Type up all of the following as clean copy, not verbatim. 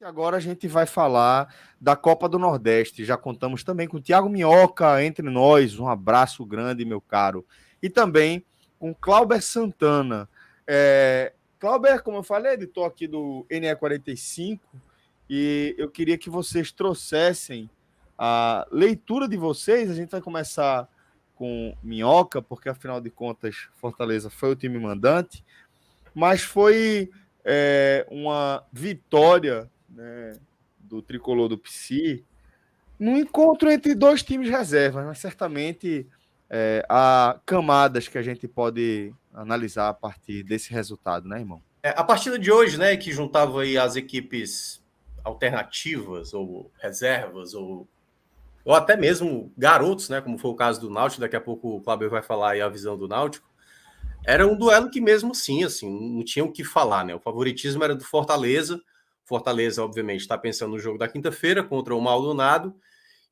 E agora a gente vai falar da Copa do Nordeste. Já contamos também com o Thiago Minhoca entre nós. Um abraço grande, meu caro. E também com Clauber Santana. Clauber, como eu falei, editor aqui do NE45, e eu queria que vocês trouxessem a leitura de vocês. A gente vai começar com Minhoca, porque afinal de contas, Fortaleza foi o time mandante, mas foi uma vitória, né, do tricolor do PC num encontro entre dois times reservas, mas certamente há camadas que a gente pode analisar a partir desse resultado, né, irmão? A partida de hoje, né, que juntava aí as equipes alternativas ou reservas ou até mesmo garotos, né, como foi o caso do Náutico, daqui a pouco o Cláudio vai falar aí a visão do Náutico, era um duelo que mesmo assim, não tinha o que falar, né? O favoritismo era do Fortaleza. Fortaleza, obviamente, está pensando no jogo da quinta-feira contra o Maldonado.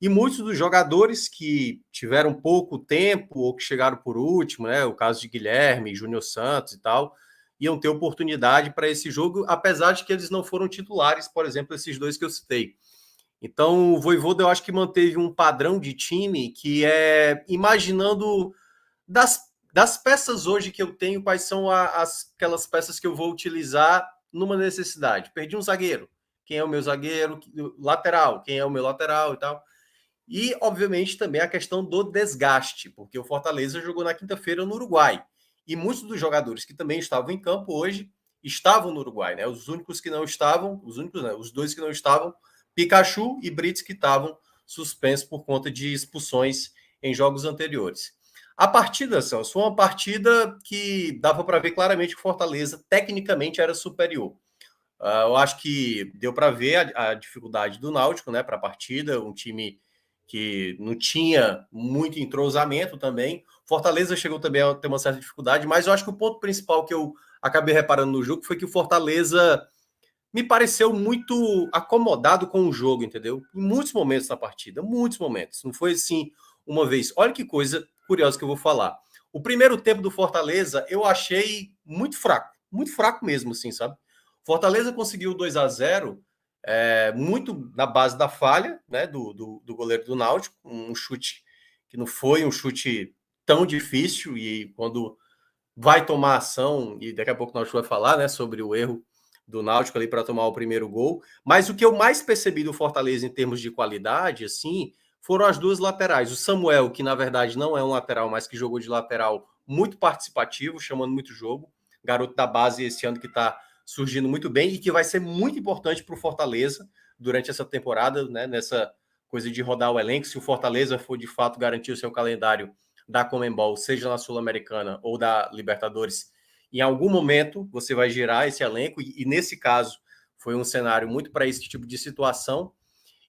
E muitos dos jogadores que tiveram pouco tempo ou que chegaram por último, né? O caso de Guilherme, Júnior Santos e tal, iam ter oportunidade para esse jogo, apesar de que eles não foram titulares, por exemplo, esses dois que eu citei. Então, o Vojvoda, eu acho que manteve um padrão de time que é imaginando das peças hoje que eu tenho, quais são aquelas peças que eu vou utilizar numa necessidade. Perdi um zagueiro. Quem é o meu zagueiro? Lateral. Quem é o meu lateral e tal. E, obviamente, também a questão do desgaste, porque o Fortaleza jogou na quinta-feira no Uruguai. E muitos dos jogadores que também estavam em campo hoje estavam no Uruguai, né? Os únicos que não estavam, os dois que não estavam, Pikachu e Brits, que estavam suspensos por conta de expulsões em jogos anteriores. A partida, Celso, foi uma partida que dava para ver claramente que o Fortaleza tecnicamente era superior. Eu acho que deu para ver a dificuldade do Náutico, né, para a partida, um time que não tinha muito entrosamento também. Fortaleza chegou também a ter uma certa dificuldade, mas eu acho que o ponto principal que eu acabei reparando no jogo foi que o Fortaleza me pareceu muito acomodado com o jogo, entendeu? Em muitos momentos na partida, muitos momentos. Não foi assim uma vez. Olha que coisa curiosa que eu vou falar. O primeiro tempo do Fortaleza eu achei muito fraco mesmo, assim, sabe? Fortaleza conseguiu 2-0 muito na base da falha, né, do goleiro do Náutico, um chute que não foi um chute tão difícil, e quando vai tomar ação, e daqui a pouco o Náutico vai falar, né, sobre o erro do Náutico ali para tomar o primeiro gol. Mas o que eu mais percebi do Fortaleza em termos de qualidade, assim, foram as duas laterais. O Samuel, que na verdade não é um lateral, mas que jogou de lateral muito participativo, chamando muito jogo. Garoto da base esse ano que está surgindo muito bem e que vai ser muito importante para o Fortaleza durante essa temporada, né, nessa coisa de rodar o elenco. Se o Fortaleza for de fato garantir o seu calendário da Conmebol, seja na Sul-Americana ou da Libertadores, em algum momento você vai girar esse elenco, e nesse caso foi um cenário muito para esse tipo de situação.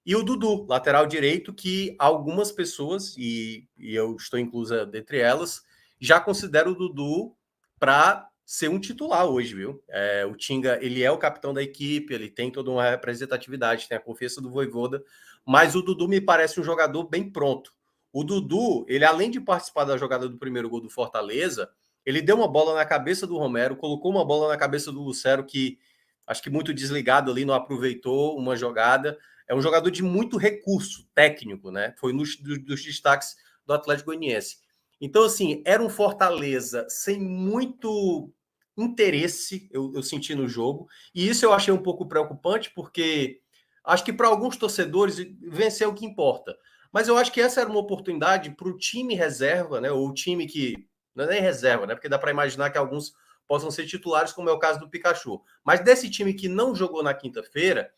E o Dudu, lateral direito, que algumas pessoas, e eu estou inclusa dentre elas, já consideram o Dudu para ser um titular hoje, viu? O Tinga, ele é o capitão da equipe, ele tem toda uma representatividade, tem a confiança do Vojvoda, mas o Dudu me parece um jogador bem pronto. O Dudu, ele além de participar da jogada do primeiro gol do Fortaleza, ele deu uma bola na cabeça do Romero, colocou uma bola na cabeça do Lucero, que acho que muito desligado ali, não aproveitou uma jogada. É um jogador de muito recurso técnico, né? Foi dos destaques do Atlético Goianiense. Então, assim, era um Fortaleza sem muito interesse, eu senti no jogo, e isso eu achei um pouco preocupante, porque acho que para alguns torcedores vencer é o que importa. Mas eu acho que essa era uma oportunidade para o time reserva, né? Ou o time que. Não é nem reserva, né? Porque dá para imaginar que alguns possam ser titulares, como é o caso do Pikachu. Mas desse time que não jogou na quinta-feira,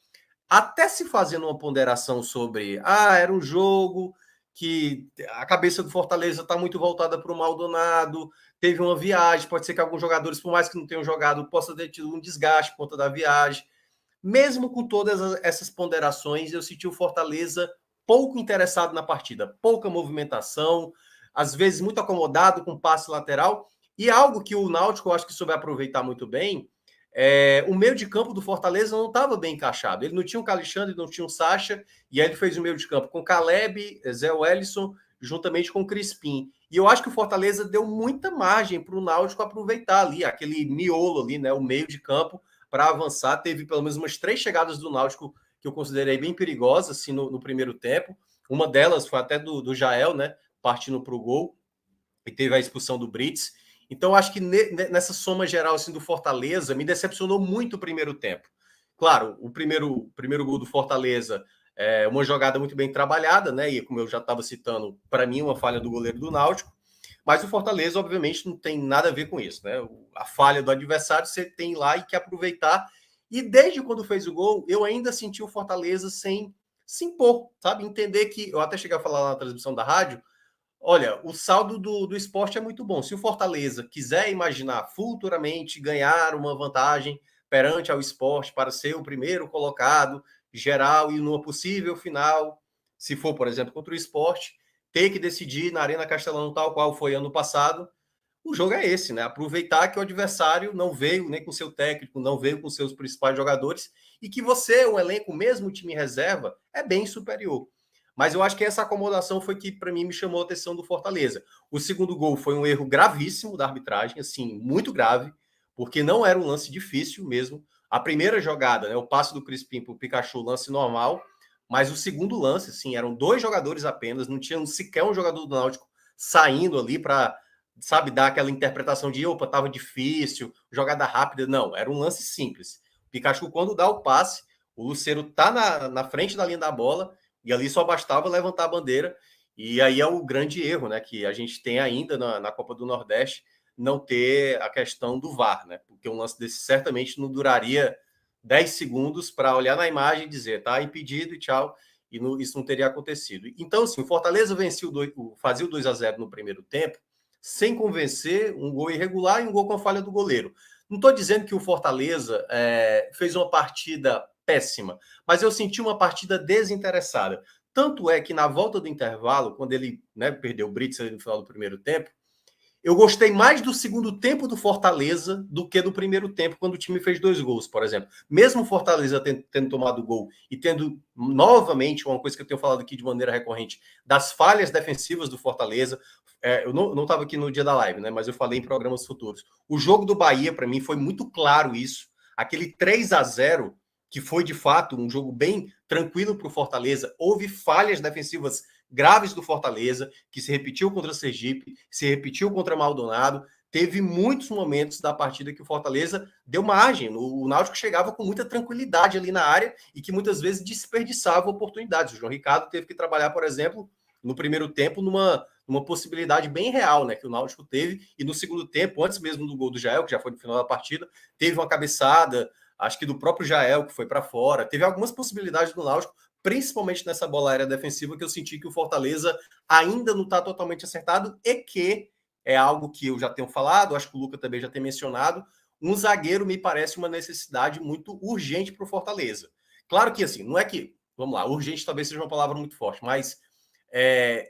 até se fazendo uma ponderação sobre era um jogo que a cabeça do Fortaleza está muito voltada para o Maldonado, teve uma viagem, pode ser que alguns jogadores, por mais que não tenham jogado, possa ter tido um desgaste por conta da viagem. Mesmo com todas essas ponderações, eu senti o Fortaleza pouco interessado na partida, pouca movimentação, às vezes muito acomodado com passe lateral, e algo que o Náutico eu acho que soube aproveitar muito bem. O meio de campo do Fortaleza não estava bem encaixado. Ele não tinha o Alexandre, não tinha o Sacha, e aí ele fez o meio de campo com Caleb, Zé Wellison, juntamente com o Crispim. E eu acho que o Fortaleza deu muita margem para o Náutico aproveitar ali, aquele miolo ali, né, o meio de campo, para avançar. Teve pelo menos umas 3 chegadas do Náutico que eu considerei bem perigosas assim, no primeiro tempo. Uma delas foi até do Jael, né? Partindo para o gol, e teve a expulsão do Brits. Então, acho que nessa soma geral assim, do Fortaleza, me decepcionou muito o primeiro tempo. Claro, o primeiro gol do Fortaleza é uma jogada muito bem trabalhada, né? E como eu já estava citando, para mim, uma falha do goleiro do Náutico. Mas o Fortaleza, obviamente, não tem nada a ver com isso, né? A falha do adversário você tem lá e quer aproveitar. E desde quando fez o gol, eu ainda senti o Fortaleza sem se impor, sabe? Entender que, eu até cheguei a falar lá na transmissão da rádio, olha, o saldo do esporte é muito bom. Se o Fortaleza quiser imaginar futuramente ganhar uma vantagem perante ao esporte para ser o primeiro colocado geral e numa possível final, se for, por exemplo, contra o esporte, ter que decidir na Arena Castelão tal qual foi ano passado, o jogo é esse, né? Aproveitar que o adversário não veio nem com seu técnico, não veio com seus principais jogadores e que você, o elenco, mesmo o time reserva, é bem superior. Mas eu acho que essa acomodação foi que, para mim, me chamou a atenção do Fortaleza. O segundo gol foi um erro gravíssimo da arbitragem, assim, muito grave, porque não era um lance difícil mesmo. A primeira jogada, né, o passe do Crispim para o Pikachu, lance normal, mas o segundo lance, assim, eram 2 jogadores apenas, não tinha sequer um jogador do Náutico saindo ali para, sabe, dar aquela interpretação de, opa, tava difícil, jogada rápida. Não, era um lance simples. O Pikachu, quando dá o passe, o Lucero tá na frente da linha da bola, e ali só bastava levantar a bandeira. E aí é o grande erro, né? Que a gente tem ainda na Copa do Nordeste, não ter a questão do VAR, né? Porque um lance desse certamente não duraria 10 segundos para olhar na imagem e dizer, tá impedido e tchau. E isso não teria acontecido. Então, assim, o Fortaleza venceu fazia o 2-0 no primeiro tempo, sem convencer, um gol irregular e um gol com a falha do goleiro. Não estou dizendo que o Fortaleza fez uma partida péssima, mas eu senti uma partida desinteressada. Tanto é que na volta do intervalo, quando ele, né, perdeu o Brits no final do primeiro tempo, eu gostei mais do segundo tempo do Fortaleza do que do primeiro tempo, quando o time fez 2 gols, por exemplo. Mesmo o Fortaleza tendo tomado gol e tendo, novamente, uma coisa que eu tenho falado aqui de maneira recorrente, das falhas defensivas do Fortaleza. Eu não estava aqui no dia da live, né? Mas eu falei em programas futuros. O jogo do Bahia, para mim, foi muito claro isso. Aquele 3-0, que foi, de fato, um jogo bem tranquilo para o Fortaleza. Houve falhas defensivas graves do Fortaleza, que se repetiu contra o Sergipe, se repetiu contra o Maldonado. Teve muitos momentos da partida que o Fortaleza deu margem. O Náutico chegava com muita tranquilidade ali na área e que muitas vezes desperdiçava oportunidades. O João Ricardo teve que trabalhar, por exemplo, no primeiro tempo, numa possibilidade bem real, né, que o Náutico teve, e no segundo tempo, antes mesmo do gol do Jael, que já foi no final da partida, teve uma cabeçada, acho que do próprio Jael, que foi para fora. Teve algumas possibilidades do Náutico, principalmente nessa bola aérea defensiva, que eu senti que o Fortaleza ainda não está totalmente acertado e que é algo que eu já tenho falado, acho que o Luca também já tem mencionado, um zagueiro me parece uma necessidade muito urgente para o Fortaleza. Claro que, assim, não é que, vamos lá, urgente talvez seja uma palavra muito forte, mas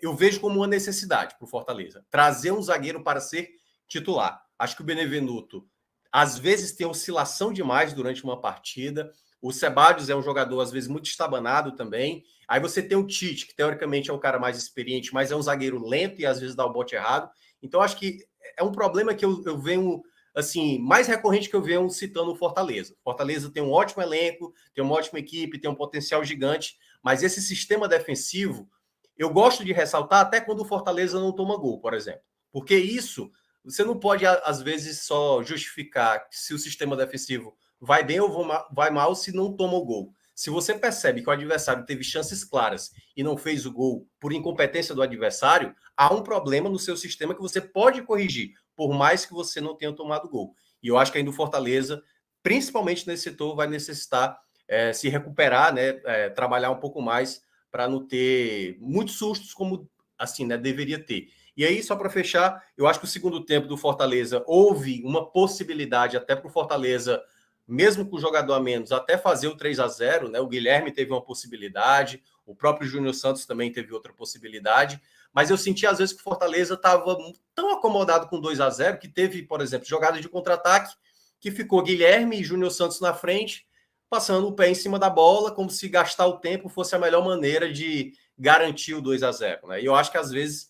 eu vejo como uma necessidade para o Fortaleza. Trazer um zagueiro para ser titular. Acho que o Benevenuto, às vezes, tem oscilação demais durante uma partida. O Ceballos é um jogador, às vezes, muito estabanado também. Aí você tem o Tite, que teoricamente é um cara mais experiente, mas é um zagueiro lento e às vezes dá o bote errado. Então, acho que é um problema que eu venho, assim, mais recorrente que eu venho citando o Fortaleza. Fortaleza tem um ótimo elenco, tem uma ótima equipe, tem um potencial gigante, mas esse sistema defensivo, eu gosto de ressaltar até quando o Fortaleza não toma gol, por exemplo. Porque isso, você não pode, às vezes, só justificar se o sistema defensivo vai bem ou vai mal se não toma o gol. Se você percebe que o adversário teve chances claras e não fez o gol por incompetência do adversário, há um problema no seu sistema que você pode corrigir, por mais que você não tenha tomado gol. E eu acho que ainda o Fortaleza, principalmente nesse setor, vai necessitar se recuperar, né, trabalhar um pouco mais para não ter muitos sustos como assim, né, deveria ter. E aí, só para fechar, eu acho que o segundo tempo do Fortaleza houve uma possibilidade até para o Fortaleza, mesmo com o jogador a menos, até fazer o 3-0, né? O Guilherme teve uma possibilidade, o próprio Júnior Santos também teve outra possibilidade, mas eu senti às vezes que o Fortaleza estava tão acomodado com 2-0 que teve, por exemplo, jogada de contra-ataque, que ficou Guilherme e Júnior Santos na frente, passando o pé em cima da bola, como se gastar o tempo fosse a melhor maneira de garantir o 2-0, né? E eu acho que às vezes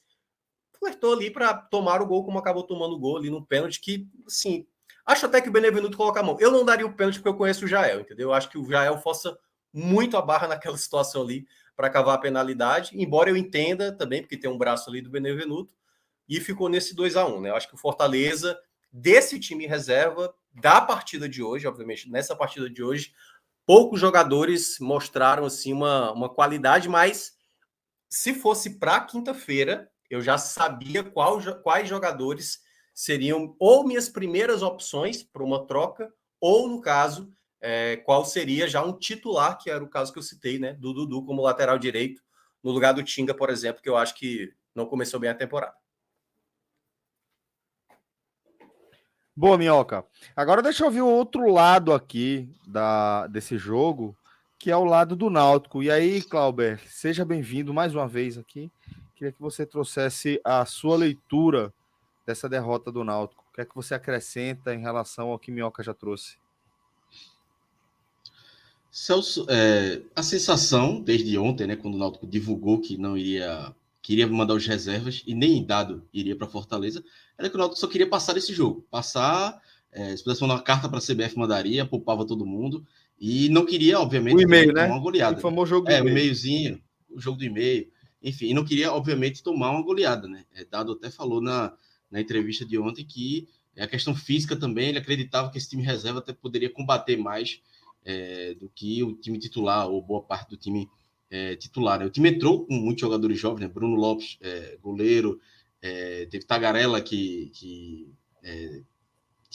flertou ali para tomar o gol, como acabou tomando o gol ali no pênalti, que, assim, Acho até que o Benevenuto coloca a mão. Eu não daria o pênalti porque eu conheço o Jael, entendeu? Eu acho que o Jael força muito a barra naquela situação ali para cavar a penalidade, embora eu entenda também, porque tem um braço ali do Benevenuto, e ficou nesse 2-1, né? Eu acho que o Fortaleza, desse time reserva, da partida de hoje, obviamente, nessa partida de hoje, poucos jogadores mostraram assim uma qualidade, mas se fosse para quinta-feira, eu já sabia quais jogadores seriam ou minhas primeiras opções para uma troca, ou, no caso, qual seria já um titular, que era o caso que eu citei, né? Do Dudu como lateral direito, no lugar do Tinga, por exemplo, que eu acho que não começou bem a temporada. Boa, Minhoca. Agora deixa eu ver o outro lado aqui desse jogo, que é o lado do Náutico. E aí, Clauber, seja bem-vindo mais uma vez aqui. Queria que você trouxesse a sua leitura dessa derrota do Náutico. O que é que você acrescenta em relação ao que Minhoca já trouxe? Celso, a sensação desde ontem, né, quando o Náutico divulgou que não queria mandar os reservas e nem dado iria para Fortaleza, era que o Náutico só queria passar esse jogo, se pudesse mandar uma carta para a CBF mandaria, poupava todo mundo e não queria, O obviamente, e-mail, tomar né? uma O goleada, né? famoso jogo do O e-mail. e-mailzinho, o jogo do e-mail, enfim, e não queria, obviamente, tomar uma goleada, né? Dado até falou na entrevista de ontem que a questão física também, ele acreditava que esse time reserva até poderia combater mais do que o time titular, ou boa parte do time titular. Né? O time entrou com muitos jogadores jovens, né? Bruno Lopes, goleiro, teve Tagarela, que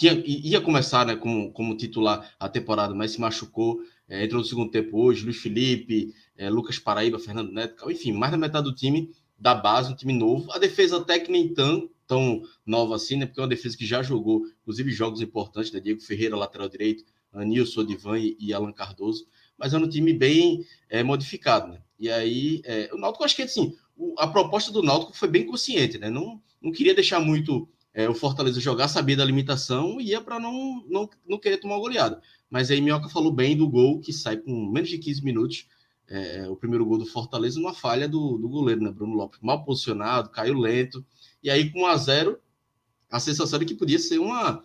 ia começar, né, como titular a temporada, mas se machucou, entrou no segundo tempo hoje, Luiz Felipe, Lucas Paraíba, Fernando Neto, enfim, mais da metade do time da base, um time novo. A defesa até que nem tão nova assim, né, porque é uma defesa que já jogou, inclusive, jogos importantes, né, Diego Ferreira, lateral direito, Nilson, Odivan e Alan Cardoso, mas é um time bem modificado, né? E aí, o Náutico, acho que assim, a proposta do Náutico foi bem consciente, né? Não queria deixar muito o Fortaleza jogar, sabia da limitação e ia para não querer tomar uma goleada. Mas aí Minhoca falou bem do gol que sai com menos de 15 minutos, o primeiro gol do Fortaleza, numa falha do goleiro, né? Bruno Lopes, mal posicionado, caiu lento. E aí, com 1-0, a sensação de que podia ser uma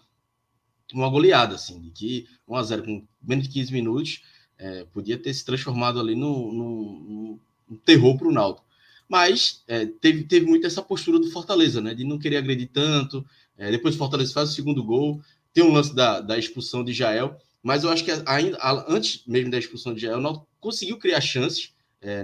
goleada, assim, de que 1-0 com menos de 15 minutos podia ter se transformado ali no terror para o Náutico. Mas teve muito essa postura do Fortaleza, né, de não querer agredir tanto. Depois o Fortaleza faz o segundo gol, tem um lance da expulsão de Jael, mas eu acho que ainda antes mesmo da expulsão de Jael, o Náutico conseguiu criar chances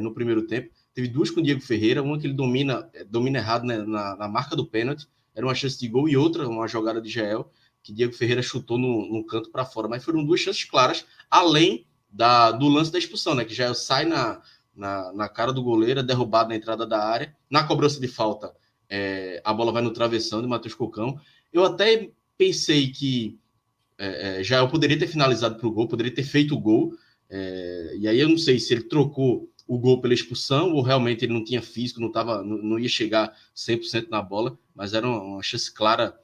no primeiro tempo. Teve duas com o Diego Ferreira, uma que ele domina errado, né, na marca do pênalti, era uma chance de gol, e outra, uma jogada de Jael, que Diego Ferreira chutou no canto para fora, mas foram duas chances claras, além do lance da expulsão, né? Que já sai na cara do goleiro, derrubado na entrada da área. Na cobrança de falta, a bola vai no travessão de Matheus Cocão. Eu até pensei que já eu poderia ter finalizado para o gol, poderia ter feito o gol. E aí eu não sei se ele trocou o gol pela expulsão ou realmente ele não tinha físico, não ia chegar 100% na bola, mas era uma chance clara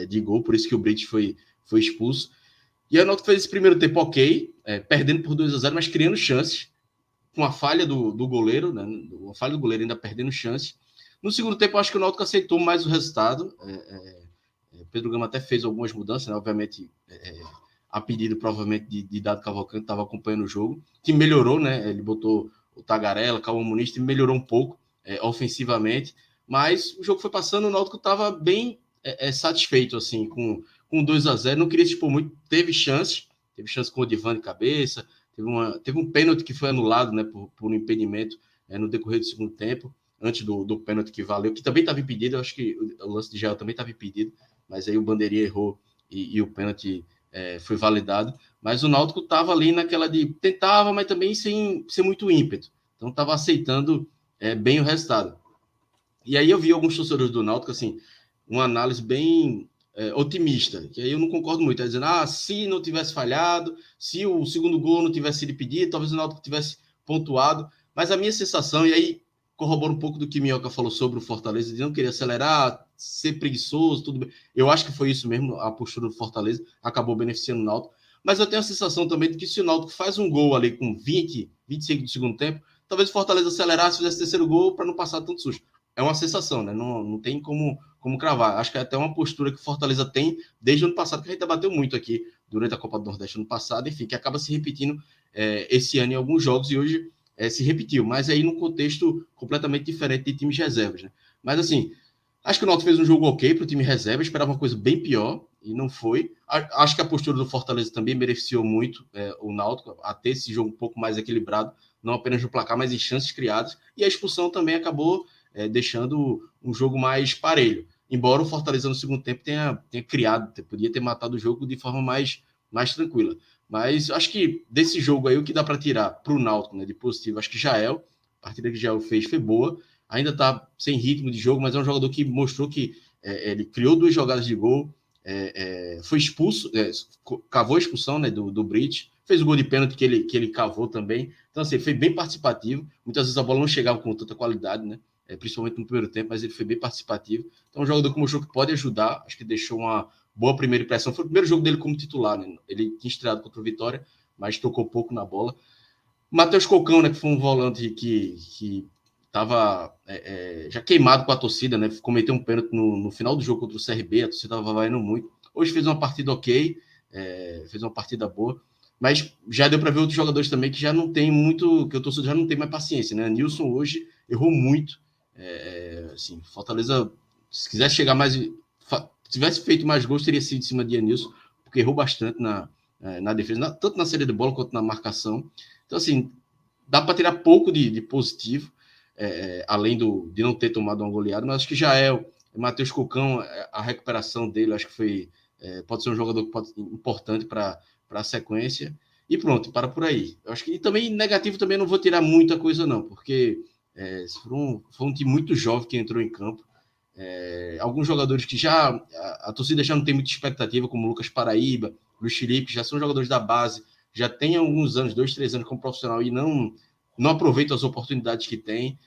de gol, por isso que o Brits foi expulso. E a Náutico fez esse primeiro tempo ok, perdendo por 2-0, mas criando chances, com a falha do goleiro, né? A falha do goleiro ainda perdendo chances. No segundo tempo, acho que o Náutico aceitou mais o resultado. Pedro Gama até fez algumas mudanças, né? Obviamente, a pedido provavelmente de Dado Cavalcante, estava acompanhando o jogo. O time melhorou, né? Ele botou o Tagarela, Calma Muniz, o time melhorou um pouco ofensivamente, mas o jogo foi passando, o Náutico estava bem satisfeito assim com 2-0, não queria se expor muito, teve chance com o Odivan de cabeça, teve um pênalti que foi anulado, né, por um impedimento no decorrer do segundo tempo, antes do pênalti que valeu, que também estava impedido, eu acho que o lance de Jael também estava impedido, mas aí o bandeirinha errou e o pênalti foi validado, mas o Náutico estava ali naquela de tentava, mas também sem muito ímpeto, então estava aceitando bem o resultado. E aí eu vi alguns torcedores do Náutico, assim, uma análise bem otimista, que aí eu não concordo muito, dizendo, se não tivesse falhado, se o segundo gol não tivesse sido pedido, talvez o Náutico tivesse pontuado, mas a minha sensação, e aí corrobora um pouco do que Minhoca falou sobre o Fortaleza, de não querer acelerar, ser preguiçoso, tudo bem. Eu acho que foi isso mesmo, a postura do Fortaleza acabou beneficiando o Náutico, mas eu tenho a sensação também de que se o Náutico faz um gol ali com 25 do segundo tempo, talvez o Fortaleza acelerasse, fizesse terceiro gol para não passar tanto susto. É uma sensação, né? Não tem como como cravar. Acho que é até uma postura que o Fortaleza tem desde o ano passado, que a gente debateu muito aqui durante a Copa do Nordeste ano passado, enfim, que acaba se repetindo esse ano em alguns jogos e hoje se repetiu, mas aí num contexto completamente diferente de times reservas, né? Mas assim, acho que o Náutico fez um jogo ok para o time reserva, esperava uma coisa bem pior e não foi. Acho que a postura do Fortaleza também beneficiou muito o Náutico a ter esse jogo um pouco mais equilibrado, não apenas no placar, mas em chances criadas, e a expulsão também acabou deixando um jogo mais parelho. Embora o Fortaleza no segundo tempo tenha criado, podia ter matado o jogo de forma mais tranquila. Mas acho que desse jogo aí, o que dá para tirar para o Náutico, né, de positivo, acho que Jael, a partida que Jael fez foi boa, ainda está sem ritmo de jogo, mas é um jogador que mostrou que ele criou 2 jogadas de gol, foi expulso, cavou a expulsão, né, do Brit, fez o gol de pênalti que ele cavou também. Então, assim, foi bem participativo. Muitas vezes a bola não chegava com tanta qualidade, né? Principalmente no primeiro tempo, mas ele foi bem participativo. Então, um jogador que mostrou que pode ajudar, acho que deixou uma boa primeira impressão. Foi o primeiro jogo dele como titular, né? Ele tinha estreado contra o Vitória, mas tocou pouco na bola. Matheus Cocão, né, que foi um volante que estava já queimado com a torcida, né? Cometeu um pênalti no final do jogo contra o CRB, a torcida estava vaiando muito. Hoje fez uma partida ok, fez uma partida boa, mas já deu para ver outros jogadores também que já não tem muito, que o torcedor já não tem mais paciência, né? Nilson hoje errou muito, assim, Fortaleza, se quisesse chegar mais, se tivesse feito mais gols, teria sido em cima de Nilson, porque errou bastante na defesa, tanto na saída de bola quanto na marcação. Então, assim, dá para tirar pouco de positivo, além de não ter tomado uma goleada, mas acho que já Matheus Cocão, a recuperação dele, acho que pode ser um jogador importante para a sequência, e pronto, para por aí. Eu acho que, e também negativo também não vou tirar muita coisa não, porque foi um time muito jovem que entrou em campo, alguns jogadores que a torcida já não tem muita expectativa, como Lucas Paraíba, Luiz Felipe, já são jogadores da base, já tem alguns anos, 2, 3 anos como profissional e não aproveitam as oportunidades que tem.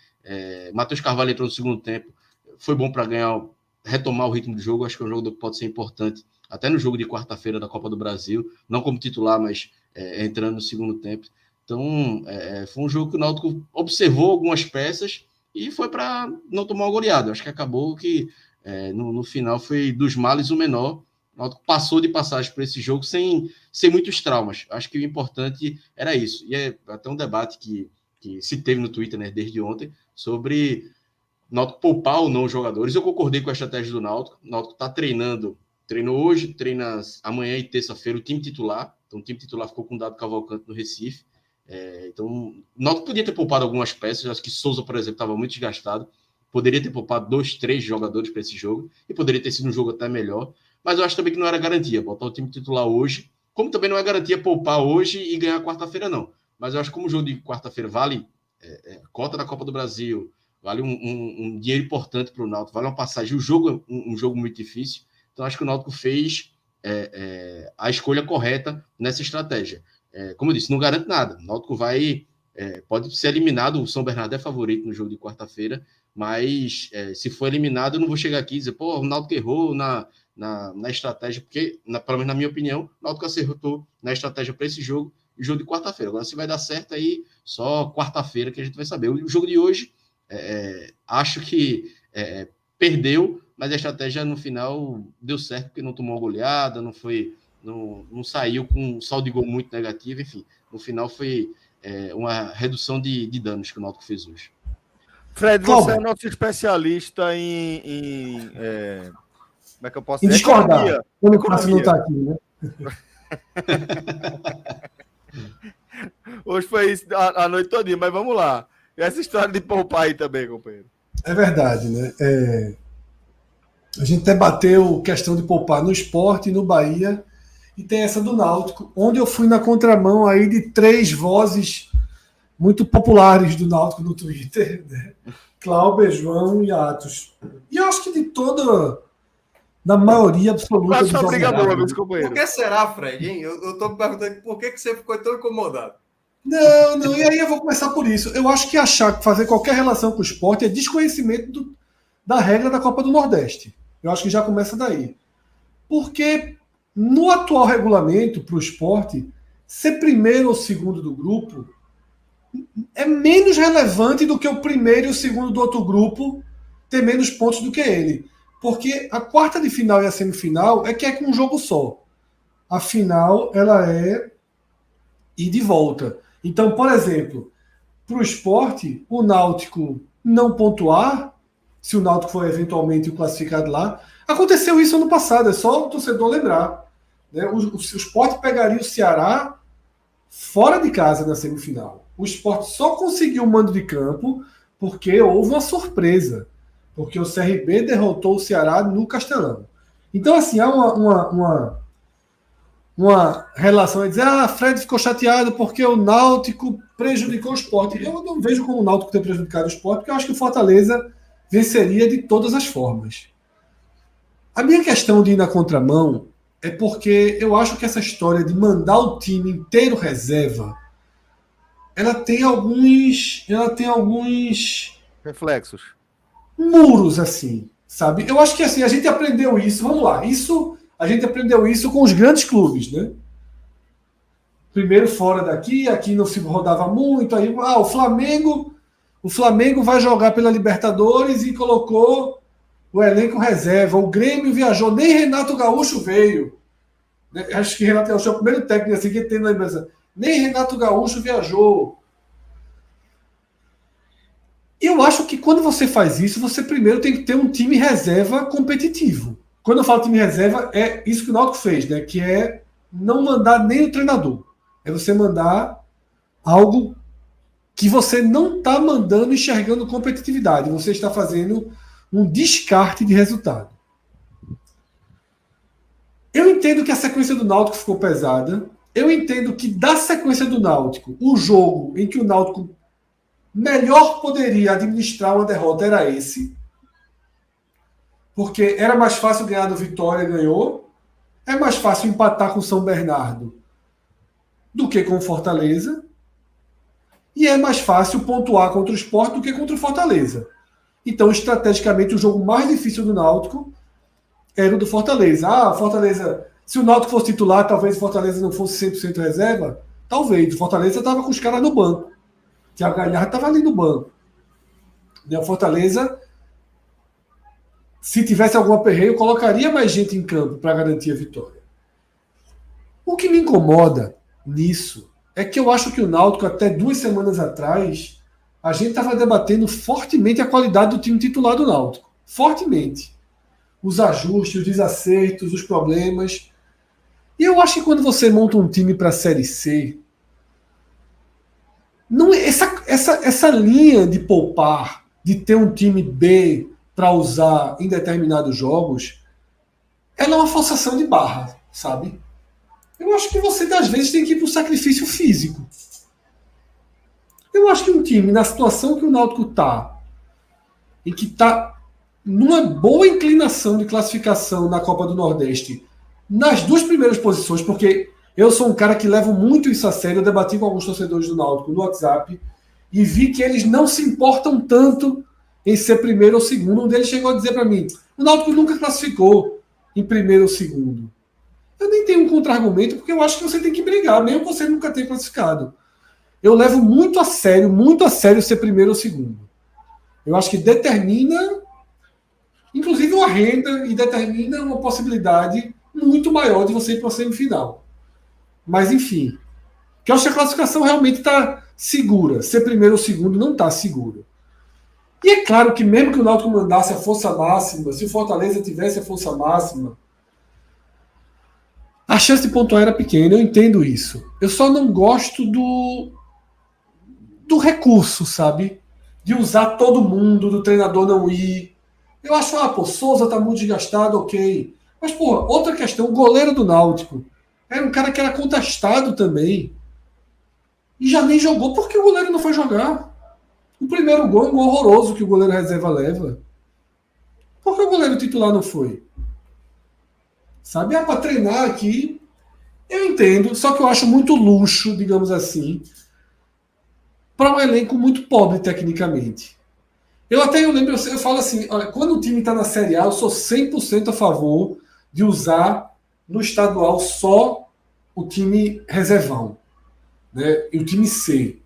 Matheus Carvalho entrou no segundo tempo, foi bom para retomar o ritmo do jogo, acho que é um jogador que pode ser importante, até no jogo de quarta-feira da Copa do Brasil, não como titular, mas entrando no segundo tempo. Então, foi um jogo que o Náutico observou algumas peças e foi para não tomar uma goleada. Acho que acabou que, no final, foi dos males o menor. O Náutico passou de passagem por esse jogo sem muitos traumas. Acho que o importante era isso. E é até um debate que se teve no Twitter, né, desde ontem, sobre Náutico poupar ou não os jogadores. Eu concordei com a estratégia do Náutico. O Náutico está treinou hoje, treina amanhã e terça-feira o time titular. Então o time titular ficou com o Dado Cavalcante no Recife. Então o Náutico podia ter poupado algumas peças. Acho que Souza, por exemplo, estava muito desgastado. Poderia ter poupado 2, 3 jogadores para esse jogo. E poderia ter sido um jogo até melhor. Mas eu acho também que não era garantia botar o time titular hoje. Como também não é garantia poupar hoje e ganhar quarta-feira, não. Mas eu acho que como o jogo de quarta-feira vale cota da Copa do Brasil, vale um dinheiro importante para o Náutico, vale uma passagem. O jogo é um jogo muito difícil. Então, acho que o Náutico fez a escolha correta nessa estratégia. Como eu disse, não garante nada. O Náutico pode ser eliminado, o São Bernardo é favorito no jogo de quarta-feira, mas se for eliminado, eu não vou chegar aqui e dizer, o Náutico errou na estratégia, porque, pelo menos na minha opinião, o Náutico acertou na estratégia para esse jogo, e jogo de quarta-feira. Agora, se vai dar certo aí, só quarta-feira que a gente vai saber. O jogo de hoje, acho que perdeu, mas a estratégia no final deu certo, porque não tomou uma goleada, não saiu com um saldo de gol muito negativo, enfim. No final foi uma redução de danos que o Náutico fez hoje. Fred, você é nosso especialista em como é que eu posso dizer? Discordar. Quando o Cássio não está aqui, né? Hoje foi isso a noite todinha, mas vamos lá. E essa história de poupar aí também, companheiro. É verdade, né? A gente debateu questão de poupar no Sport e no Bahia, e tem essa do Náutico, onde eu fui na contramão aí de 3 vozes muito populares do Náutico no Twitter, né? Cláudio, João e Atos. E eu acho que da maioria absoluta dos jogadores. Por que será, Fred? Hein? Eu estou me perguntando por que você ficou tão incomodado. Não, e aí eu vou começar por isso. Eu acho que achar que fazer qualquer relação com o esporte é desconhecimento da regra da Copa do Nordeste. Eu acho que já começa daí. Porque no atual regulamento para o esporte, ser primeiro ou segundo do grupo é menos relevante do que o primeiro e o segundo do outro grupo ter menos pontos do que ele. Porque a quarta de final e a semifinal é que é com um jogo só. A final, ela é ir de volta. Então, por exemplo, para o Sport, o Náutico não pontuar, se o Náutico for eventualmente o classificado lá, aconteceu isso ano passado, é só o torcedor lembrar. Né? O Sport pegaria o Ceará fora de casa na semifinal. O Sport só conseguiu o mando de campo porque houve uma surpresa. Porque o CRB derrotou o Ceará no Castelão. Então, assim, há uma relação a dizer, Fred ficou chateado porque o Náutico prejudicou o Sport. Eu não vejo como o Náutico ter prejudicado o Sport, porque eu acho que o Fortaleza venceria de todas as formas. A minha questão de ir na contramão é porque eu acho que essa história de mandar o time inteiro reserva, ela tem alguns reflexos. Muros, assim, sabe? Eu acho que assim, a gente aprendeu isso, vamos lá, a gente aprendeu isso com os grandes clubes, né? Primeiro fora daqui, aqui não se rodava muito, aí o Flamengo vai jogar pela Libertadores e colocou o elenco reserva. O Grêmio viajou, nem Renato Gaúcho veio. Acho que Renato Gaúcho é o primeiro técnico assim que tem na lembrança. Nem Renato Gaúcho viajou. Eu acho que quando você faz isso, você primeiro tem que ter um time reserva competitivo. Quando eu falo time reserva, é isso que o Náutico fez, né? Que é não mandar nem o treinador. É você mandar algo que você não está mandando enxergando competitividade. Você está fazendo um descarte de resultado. Eu entendo que a sequência do Náutico ficou pesada. Eu entendo que da sequência do Náutico, o jogo em que o Náutico melhor poderia administrar uma derrota era esse. Porque era mais fácil ganhar do Vitória, ganhou. É mais fácil empatar com o São Bernardo do que com o Fortaleza. E é mais fácil pontuar contra o Sport do que contra o Fortaleza. Então, estrategicamente, o jogo mais difícil do Náutico era o do Fortaleza. Fortaleza, se o Náutico fosse titular, talvez o Fortaleza não fosse 100% reserva. Talvez. O Fortaleza estava com os caras no banco. Thiago Galhardo estava ali no banco. O Fortaleza, se tivesse algum aperreio, colocaria mais gente em campo para garantir a vitória. O que me incomoda nisso é que eu acho que o Náutico, até 2 semanas atrás, a gente estava debatendo fortemente a qualidade do time titular do Náutico. Fortemente. Os ajustes, os desacertos, os problemas. E eu acho que quando você monta um time para a Série C, não, essa linha de poupar, de ter um time B para usar em determinados jogos, ela é uma forçação de barra, sabe? Eu acho que você, às vezes, tem que ir para o sacrifício físico. Eu acho que um time, na situação que o Náutico está, e que está numa boa inclinação de classificação na Copa do Nordeste, nas 2 primeiras posições, porque eu sou um cara que leva muito isso a sério, eu debati com alguns torcedores do Náutico no WhatsApp, e vi que eles não se importam tanto em ser primeiro ou segundo. Um deles chegou a dizer para mim, o Náutico nunca classificou em primeiro ou segundo. Eu nem tenho um contra-argumento, porque eu acho que você tem que brigar, mesmo que você nunca tenha classificado. Eu levo muito a sério ser primeiro ou segundo. Eu acho que determina, inclusive, uma renda e determina uma possibilidade muito maior de você ir para a semifinal. Mas, enfim, que eu acho que a classificação realmente está segura. Ser primeiro ou segundo não está segura. E é claro que mesmo que o Náutico mandasse a força máxima, se o Fortaleza tivesse a força máxima, a chance de pontuar era pequena, eu entendo isso. Eu só não gosto do recurso, sabe? De usar todo mundo, do treinador não ir. Eu acho, Souza tá muito desgastado, ok. Mas, outra questão, o goleiro do Náutico era um cara que era contestado também. E já nem jogou. Por que o goleiro não foi jogar? O primeiro gol é um gol horroroso que o goleiro reserva leva. Por que o goleiro titular não foi? Sabe? Para treinar aqui, eu entendo, só que eu acho muito luxo, digamos assim, para um elenco muito pobre tecnicamente. Eu lembro, eu falo assim, olha, quando o time está na Série A, eu sou 100% a favor de usar no estadual só o time reservão, né? E o time C.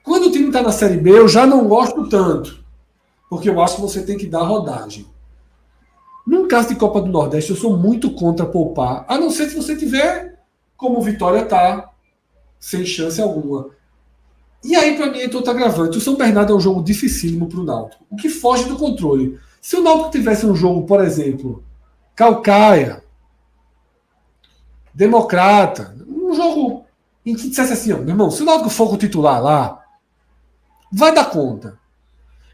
Quando o time está na Série B, eu já não gosto tanto, porque eu acho que você tem que dar rodagem. Num caso de Copa do Nordeste, eu sou muito contra poupar, a não ser se você tiver, como o Vitória tá, sem chance alguma. E aí, para mim, entra outro agravante. O São Bernardo é um jogo dificílimo para o Náutico, o que foge do controle. Se o Náutico tivesse um jogo, por exemplo, Calcaia, Democrata, um jogo em que dissesse assim, ó, meu irmão, se o Náutico for com o titular lá, vai dar conta.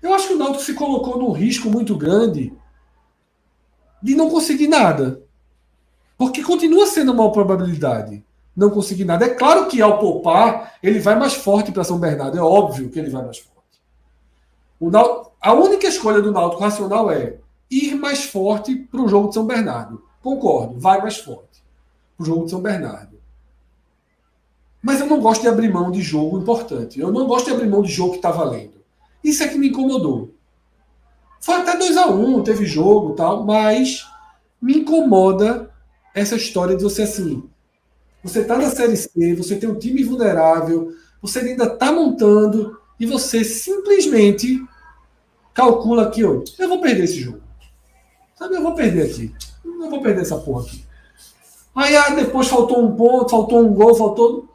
Eu acho que o Náutico se colocou num risco muito grande de não conseguir nada. Porque continua sendo uma probabilidade não conseguir nada. É claro que ao poupar, ele vai mais forte para São Bernardo. É óbvio que ele vai mais forte. A única escolha do Náutico racional é ir mais forte para o jogo de São Bernardo. Concordo, vai mais forte para o jogo de São Bernardo. Mas eu não gosto de abrir mão de jogo importante. Eu não gosto de abrir mão de jogo que está valendo. Isso é que me incomodou. Foi até 2-1, teve jogo e tal, mas me incomoda essa história de você assim. Você está na Série C, você tem um time vulnerável, você ainda está montando e você simplesmente calcula aqui, ó, eu vou perder esse jogo. Sabe, eu vou perder aqui. Eu vou perder essa porra aqui. Aí depois faltou um ponto, faltou um gol, faltou...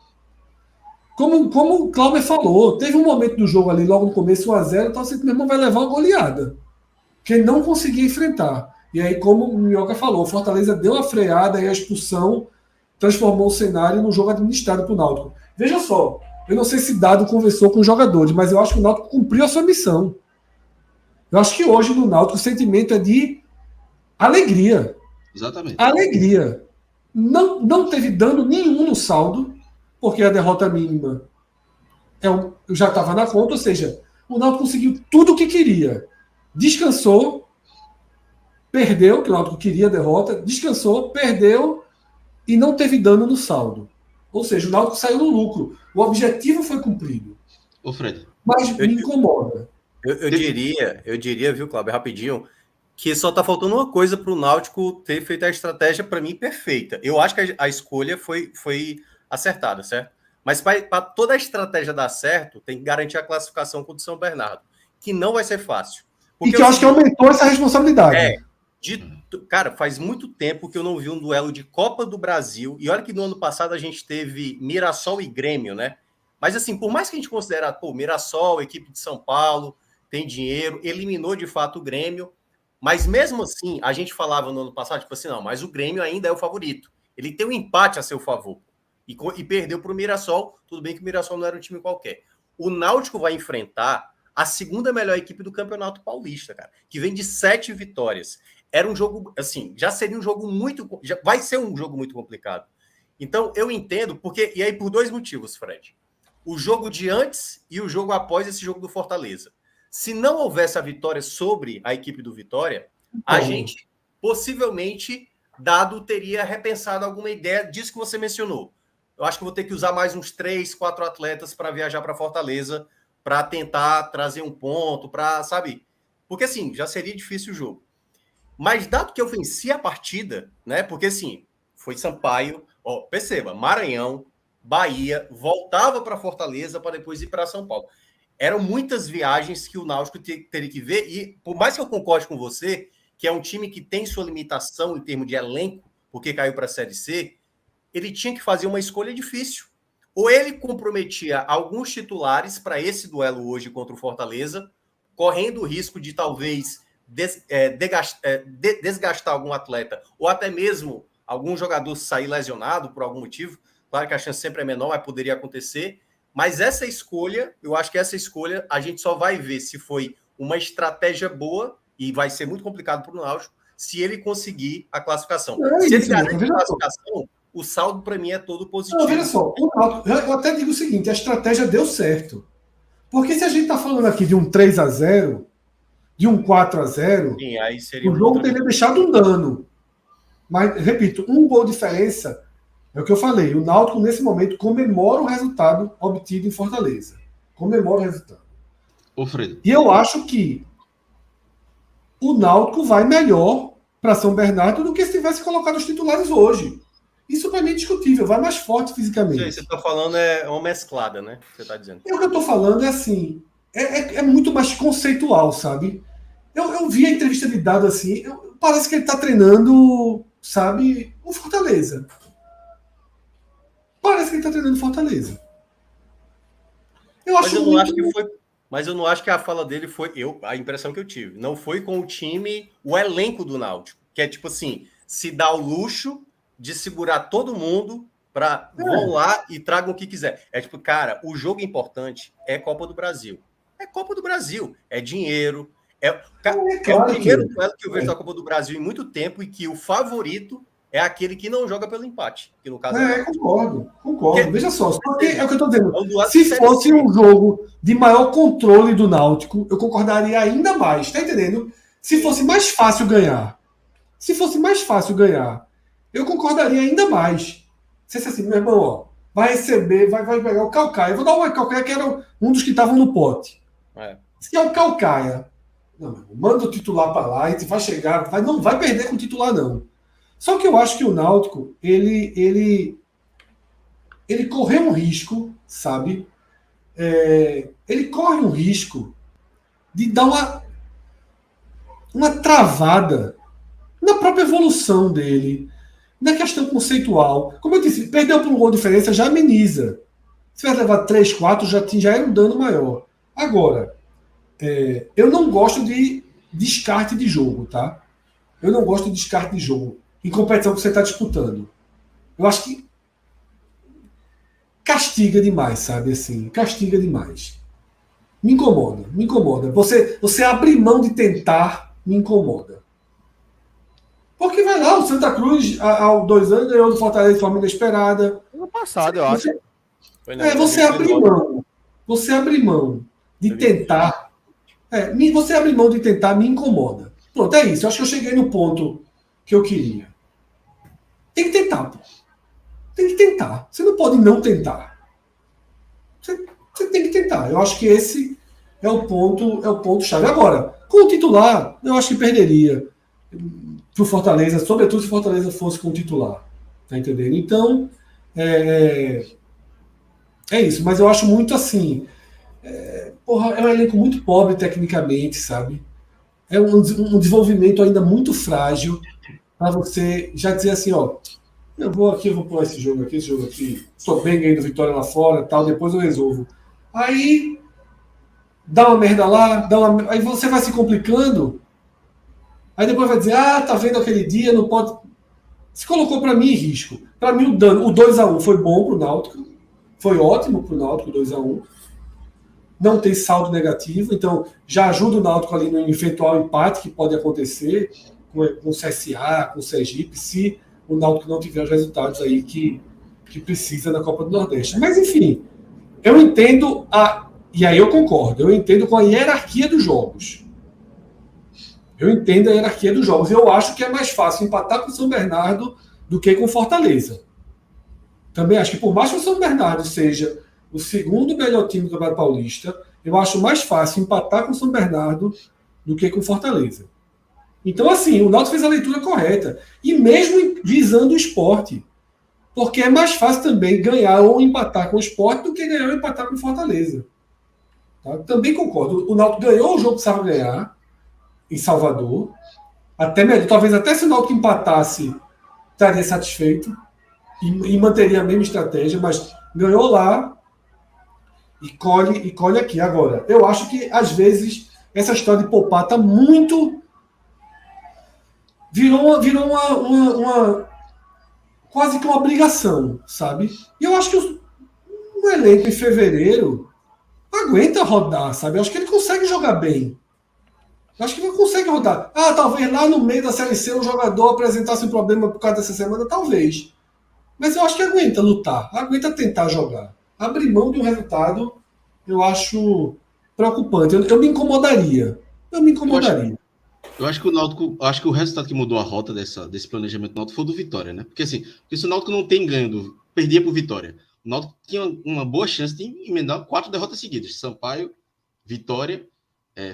Como o Cláudio falou, teve um momento do jogo ali, logo no começo, 1-0, então você, meu irmão, vai levar uma goleada. Que ele não conseguia enfrentar. E aí, como o Minhoca falou, o Fortaleza deu uma freada e a expulsão transformou o cenário num jogo administrado para o Náutico. Veja só, eu não sei se Dado conversou com os jogadores, mas eu acho que o Náutico cumpriu a sua missão. Eu acho que hoje no Náutico o sentimento é de alegria. Exatamente. Alegria. Não teve dano nenhum no saldo, porque a derrota mínima já estava na conta, ou seja, o Náutico conseguiu tudo o que queria. Descansou, perdeu, que o Náutico queria a derrota, descansou, perdeu e não teve dano no saldo. Ou seja, o Náutico saiu no lucro. O objetivo foi cumprido. Ô, Fred. Mas me incomoda. Eu diria, viu, Cláudio, rapidinho, que só tá faltando uma coisa para o Náutico ter feito a estratégia, para mim, perfeita. Eu acho que a escolha foi acertada, certo? Mas para toda a estratégia dar certo, tem que garantir a classificação contra o São Bernardo, que não vai ser fácil. Porque e que eu acho que aumentou essa responsabilidade. Cara, faz muito tempo que eu não vi um duelo de Copa do Brasil. E olha que no ano passado a gente teve Mirassol e Grêmio, né? Mas assim, por mais que a gente considere, Mirassol, equipe de São Paulo, tem dinheiro, eliminou de fato o Grêmio. Mas mesmo assim, a gente falava no ano passado, tipo assim, não, mas o Grêmio ainda é o favorito. Ele tem um empate a seu favor. E perdeu para o Mirassol. Tudo bem que o Mirassol não era um time qualquer. O Náutico vai enfrentar a segunda melhor equipe do Campeonato Paulista, cara, que vem de 7 vitórias. Era um jogo, assim, já seria um jogo vai ser um jogo muito complicado. Então, eu entendo, e aí por 2 motivos, Fred. O jogo de antes e o jogo após esse jogo do Fortaleza. Se não houvesse a vitória sobre a equipe do Vitória, a gente, possivelmente, Dado teria repensado alguma ideia disso que você mencionou. Eu acho que vou ter que usar mais uns 3, 4 atletas para viajar para Fortaleza, para tentar trazer um ponto, sabe? Porque, assim, já seria difícil o jogo. Mas dado que eu venci a partida, né? Porque assim, foi Sampaio, perceba, Maranhão, Bahia, voltava para Fortaleza para depois ir para São Paulo. Eram muitas viagens que o Náutico teria que ver, e por mais que eu concorde com você, que é um time que tem sua limitação em termos de elenco, porque caiu para a Série C, ele tinha que fazer uma escolha difícil. Ou ele comprometia alguns titulares para esse duelo hoje contra o Fortaleza, correndo o risco de talvez desgastar algum atleta, ou até mesmo algum jogador sair lesionado por algum motivo. Claro que a chance sempre é menor, mas poderia acontecer. Mas essa escolha, eu acho que essa escolha a gente só vai ver se foi uma estratégia boa, e vai ser muito complicado para o Náutico, se ele conseguir a classificação. Se ele garante a classificação, o saldo para mim é todo positivo. Não, veja só, eu até digo o seguinte, a estratégia deu certo. Porque se a gente está falando aqui de um 3-0, de um 4-0, sim, aí seria o jogo teria deixado um dano. Mas, repito, um gol de diferença, é o que eu falei, o Náutico, nesse momento, comemora o resultado obtido em Fortaleza. Comemora o resultado. Fred. E eu acho que o Náutico vai melhor para São Bernardo do que se tivesse colocado os titulares hoje. Isso para mim é discutível, vai mais forte fisicamente. Você está falando é uma mesclada, né? Você está dizendo. O que eu estou falando é assim, é muito mais conceitual, sabe? Eu vi a entrevista de Dado assim, parece que ele está treinando, sabe, o Fortaleza. Parece que ele está treinando Fortaleza. Mas eu não acho que a fala dele foi a impressão que eu tive. Não foi com o time, o elenco do Náutico, que é tipo assim, se dá o luxo de segurar todo mundo para vão lá e tragam o que quiser. É tipo, cara, o jogo importante é Copa do Brasil. É Copa do Brasil, é dinheiro. É o primeiro duelo que eu vejo da Copa do Brasil em muito tempo e que o favorito é aquele que não joga pelo empate. Que no caso concordo. Veja só que é o que eu estou dizendo. É se fosse um jogo de maior controle do Náutico, eu concordaria ainda mais, tá entendendo? Se fosse mais fácil ganhar, eu concordaria ainda mais. Se fosse assim, meu irmão, ó, vai receber, vai pegar o Calcaia. Eu vou dar o Calcaia, que era um dos que estavam no pote. Se é o Calcaia, não, manda o titular para lá, e vai chegar, não vai perder com o titular, não. Só que eu acho que o Náutico, ele correu um risco, sabe? Ele corre um risco de dar uma travada na própria evolução dele, na questão conceitual. Como eu disse, perdeu por um gol de diferença, já ameniza. Se vai levar 3, 4, já era um dano maior. Agora, eu não gosto de descarte de jogo, tá? Eu não gosto de descarte de jogo em competição que você está disputando. Eu acho que castiga demais, sabe? Assim, castiga demais. Me incomoda. Você abrir mão de tentar, me incomoda. Porque vai lá, o Santa Cruz, há 2 anos, ganhou do Fortaleza de forma inesperada. Ano passado, eu acho. Você abrir mão de tentar. Você abrir mão de tentar me incomoda. Pronto, é isso. Eu acho que eu cheguei no ponto que eu queria. Tem que tentar, pô. Tem que tentar. Você não pode não tentar. Você tem que tentar. Eu acho que esse é o ponto chave. Agora, com o titular, eu acho que perderia pro Fortaleza, sobretudo se o Fortaleza fosse com o titular. Tá entendendo? Então, é isso. Mas eu acho muito assim. É um elenco muito pobre tecnicamente, sabe? É um desenvolvimento ainda muito frágil para você já dizer assim, ó, eu vou pôr esse jogo aqui, estou bem ganhando vitória lá fora, tal, depois eu resolvo. Aí dá uma merda lá, aí você vai se complicando, aí depois vai dizer, tá vendo aquele dia, não pode. Se colocou para mim em risco. Para mim o 2-1 foi bom pro Náutico, foi ótimo pro Náutico, 2-1. Não tem saldo negativo, então já ajuda o Náutico ali no eventual empate que pode acontecer com o CSA, com o Sergipe, se o Náutico não tiver os resultados aí que precisa na Copa do Nordeste. Mas, enfim, eu entendo e aí eu concordo, eu entendo com a hierarquia dos jogos. Eu acho que é mais fácil empatar com o São Bernardo do que com o Fortaleza. Também acho que por mais que o São Bernardo seja o segundo melhor time do Campeonato Paulista, eu acho mais fácil empatar com o São Bernardo do que com o Fortaleza. Então, assim, o Náutico fez a leitura correta. E mesmo visando o esporte. Porque é mais fácil também ganhar ou empatar com o esporte do que ganhar ou empatar com o Fortaleza. Tá? Também concordo. O Náutico ganhou o jogo que precisava ganhar em Salvador. Até melhor. Talvez até se o Náutico empatasse, estaria satisfeito. E manteria a mesma estratégia, mas ganhou lá e colhe aqui. Agora, eu acho que, às vezes, essa história de poupar está muito... Virou uma quase que uma obrigação, sabe? E eu acho que o elenco em fevereiro aguenta rodar, sabe? Eu acho que ele consegue jogar bem. Eu acho que ele consegue rodar. Talvez lá no meio da Série C um jogador apresentasse um problema por causa dessa semana, talvez. Mas eu acho que aguenta lutar, aguenta tentar jogar. Abrir mão de um resultado, eu acho preocupante. Eu me incomodaria. Eu acho que o Náutico, acho que o resultado que mudou a rota desse planejamento do Náutico foi do Vitória, né? Porque assim, se o Náutico não tem ganho, perdia por Vitória. O Náutico tinha uma boa chance de emendar 4 derrotas seguidas: Sampaio, Vitória,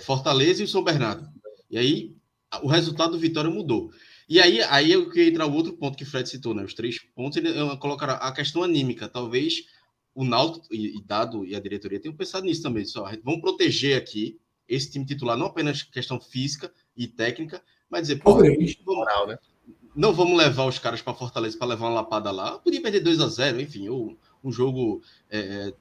Fortaleza e o São Bernardo. E aí o resultado do Vitória mudou. E aí eu queria entrar o outro ponto que o Fred citou, né? Os 3 pontos, ele colocar a questão anímica. Talvez o Náutico e a diretoria tenham pensado nisso também. Vamos proteger aqui esse time titular, não apenas questão física e técnica, Mas dizer, pô, Talvez. Moral, né? não vamos levar os caras para Fortaleza para levar uma lapada lá. Podia perder 2-0, enfim, ou um jogo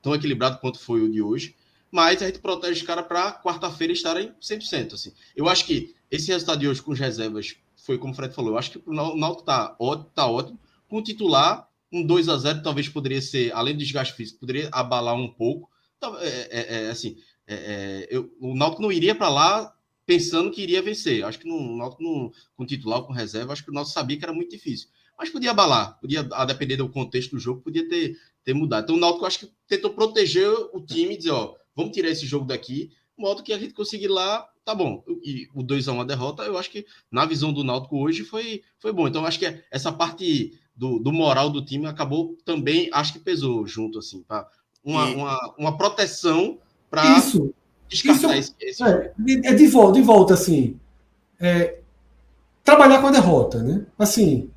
tão equilibrado quanto foi o de hoje. Mas a gente protege os caras para quarta-feira estarem 100%. Assim. Eu acho que esse resultado de hoje com as reservas foi como o Fred falou. Eu acho que o Náutico tá ótimo. Com o titular, um 2-0 talvez poderia ser, além do desgaste físico, poderia abalar um pouco. O Náutico não iria para lá pensando que iria vencer. Eu acho que o Náutico, com titular, com reserva, acho que o Náutico sabia que era muito difícil. Mas podia abalar, a depender do contexto do jogo, podia ter mudado. Então o Náutico, acho que tentou proteger o time, dizer, ó, vamos tirar esse jogo daqui, de modo que a gente conseguir lá, tá bom. E o 2-1 a derrota, eu acho que na visão do Náutico hoje foi bom. Então acho que essa parte do moral do time acabou também, acho que pesou junto, assim, para uma proteção para descartar esse jogo. De volta, assim, trabalhar com a derrota, né? Assim,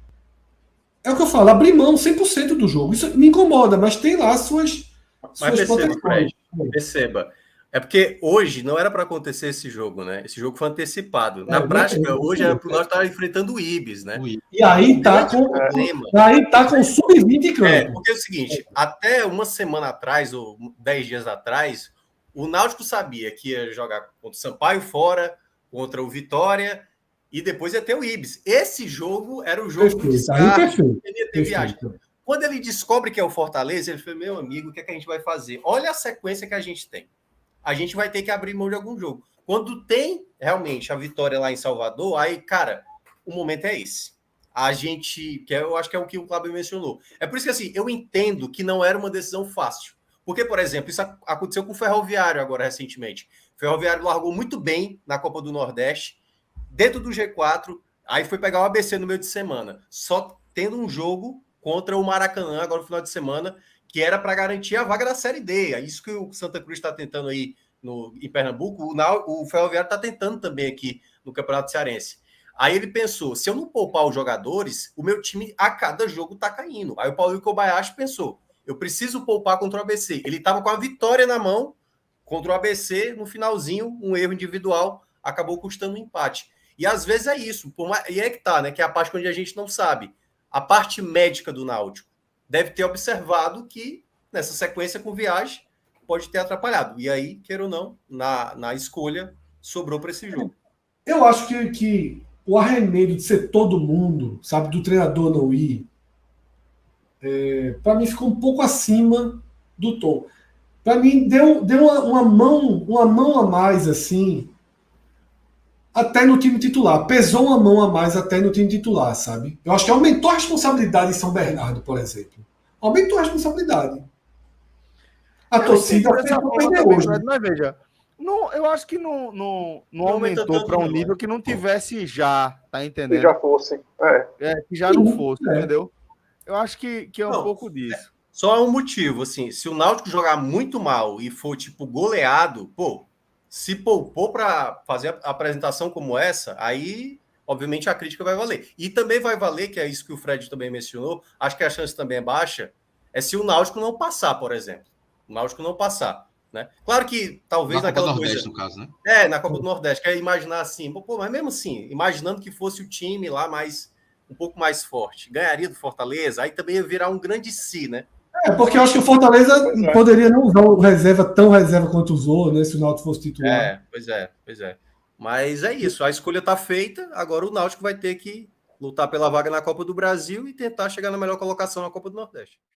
é o que eu falo, abrir mão 100% do jogo. Isso me incomoda, mas tem lá suas perceba, Fred, perceba. É porque hoje não era para acontecer esse jogo, né? Esse jogo foi antecipado. Na prática, hoje era para nós estar enfrentando o Ibis, né? E aí tá com o sub-20 em campo. Porque é o seguinte, até uma semana atrás, ou 10 dias atrás, o Náutico sabia que ia jogar contra o Sampaio fora, contra o Vitória, e depois ia ter o Ibis. Esse jogo era o jogo do descarte, ele ia ter viagem. Quando ele descobre que é o Fortaleza, ele fala, meu amigo, o que é que a gente vai fazer? Olha a sequência que a gente tem. A gente vai ter que abrir mão de algum jogo. Quando tem, realmente, a vitória lá em Salvador, aí, cara, o momento é esse. A gente, eu acho que é o que o Cláudio mencionou. É por isso que, assim, eu entendo que não era uma decisão fácil. Porque, por exemplo, isso aconteceu com o Ferroviário agora, recentemente. O Ferroviário largou muito bem na Copa do Nordeste, dentro do G4, aí foi pegar o ABC no meio de semana, só tendo um jogo contra o Maracanã agora no final de semana, que era para garantir a vaga da Série D. É isso que o Santa Cruz está tentando aí em Pernambuco, o Ferroviário está tentando também aqui no Campeonato Cearense. Aí ele pensou, se eu não poupar os jogadores, o meu time a cada jogo está caindo. Aí o Paulinho Kobayashi pensou, eu preciso poupar contra o ABC. Ele estava com a vitória na mão contra o ABC, no finalzinho, um erro individual, acabou custando um empate. E às vezes é isso, e é que tá, né? Que é a parte onde a gente não sabe. A parte médica do Náutico deve ter observado que nessa sequência com viagem pode ter atrapalhado. E aí, queira ou não, na escolha, sobrou para esse jogo. Eu acho que o arremedo de ser todo mundo, sabe, do treinador não ir, para mim ficou um pouco acima do tom. Para mim, deu uma mão a mais, assim, até no time titular. Pesou uma mão a mais até no time titular, sabe? Eu acho que aumentou a responsabilidade em São Bernardo, por exemplo. Aumentou a responsabilidade. A torcida perdeu hoje. Mas veja, não, eu acho que não aumentou para um nível que não tivesse já, tá entendendo? Que já fosse. Que já não fosse, entendeu? Eu acho que é um pouco disso. Só um motivo, assim, se o Náutico jogar muito mal e for, tipo, goleado, pô, se poupou para fazer a apresentação como essa, aí, obviamente, a crítica vai valer. E também vai valer, que é isso que o Fred também mencionou, acho que a chance também é baixa, é se o Náutico não passar, por exemplo. O Náutico não passar, né? Claro que talvez na naquela Copa do coisa... Nordeste, no caso, né? Na Copa do Nordeste, quer imaginar assim, pô, mas mesmo assim, imaginando que fosse o time lá um pouco mais forte, ganharia do Fortaleza, aí também ia virar um grande si, né? Porque eu acho que o Fortaleza poderia não usar o reserva tão reserva quanto usou, né? Se o Náutico fosse titular. Pois é. Mas é isso, a escolha está feita, agora o Náutico vai ter que lutar pela vaga na Copa do Brasil e tentar chegar na melhor colocação na Copa do Nordeste.